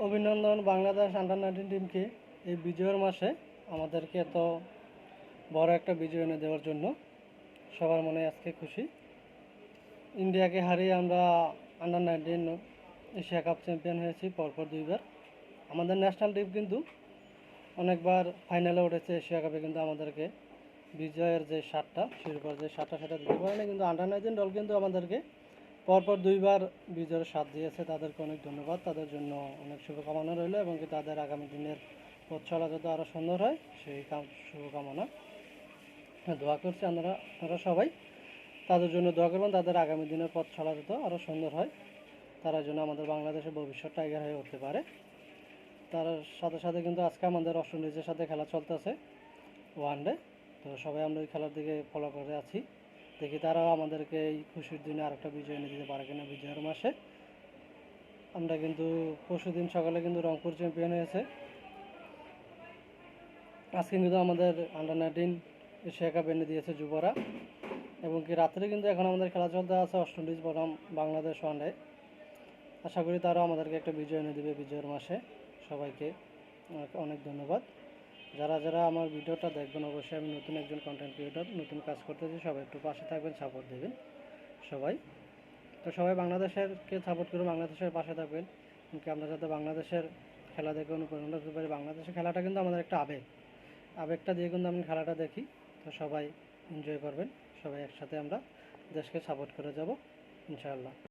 অভিনন্দন বাংলাদেশ আন্ডার 19 টিমকে এই বিজয়ের মাসে আমাদেরকে এত বড় একটা বিজয় এনে দেওয়ার জন্য। সবার মনে আজকে খুশি। ইন্ডিয়াকে হারিয়ে আমরা আন্ডার 19 এশিয়া কাপ চ্যাম্পিয়ন হয়েছি পরপর দুইবার। আমাদের ন্যাশনাল টিম কিন্তু অনেকবার ফাইনালে উঠেছে এশিয়া কাপে, কিন্তু আমাদেরকে বিজয়ের যে স্বাদটা, শিরোপার যে স্বাদটা সেটা দিতে পারেনি। কিন্তু আন্ডার 19 দল কিন্তু আমাদেরকে পরপর দুইবার বিজয়ের স্বাদ দিয়েছে। তাদেরকে অনেক ধন্যবাদ, তাদের জন্য অনেক শুভকামনা রইল এবং কি তাদের আগামী দিনের পথ চলা যাতে আরও সুন্দর হয় সেই শুভকামনা দোয়া করছি। আপনারা সবাই তাদের জন্য দোয়া করবেন, তাদের আগামী দিনের পথ চলা যাতে আরও সুন্দর হয়, তারা যেন আমাদের বাংলাদেশের ভবিষ্যৎ টাইগার হয়ে উঠতে পারে। তার সাথে সাথে কিন্তু আজকে আমাদের ওয়েস্ট ইন্ডিজের সাথে খেলা চলতেছে ওয়ানডে, তো সবাই আমরা ওই খেলার দিকে ফলো করে আছি। দেখি তারাও আমাদেরকে এই খুশির দিনে আরেকটা বিজয় এনে দিতে পারে কিনা বিজয়ের মাসে। আমরা কিন্তু পরশুদিন সকালে কিন্তু রংপুর চ্যাম্পিয়ন হয়েছে। আজকে কিন্তু আমাদের আন্ডার 19 এশিয়া কাপ এনে দিয়েছে যুবরা, এবং কি রাত্রে কিন্তু এখন আমাদের খেলা চলতে আছে ওয়েস্ট ইন্ডিজ বনাম বাংলাদেশ ওয়ানডে। আশা করি তারাও আমাদেরকে একটা বিজয় এনে দেবে বিজয়ের মাসে। সবাইকে অনেক ধন্যবাদ। যারা যারা আমার ভিডিওটা দেখবেন, অবশ্যই আমি নতুন একজন কন্টেন্ট ক্রিয়েটর, নতুন কাজ করতেছি, সবাই একটু পাশে থাকবেন, সাপোর্ট দেবেন সবাই। তো সবাই বাংলাদেশেরকে সাপোর্ট করে বাংলাদেশের পাশে থাকবেন, কিন্তু আমরা যাতে বাংলাদেশের খেলা দেখে অনুপ্রেরণা পেতে পারি। বাংলাদেশের খেলাটা কিন্তু আমাদের একটা আবেগটা দিয়ে কিন্তু আমি খেলাটা দেখি। তো সবাই এনজয় করবেন, সবাই একসাথে আমরা দেশকে সাপোর্ট করে যাব ইনশাআল্লাহ।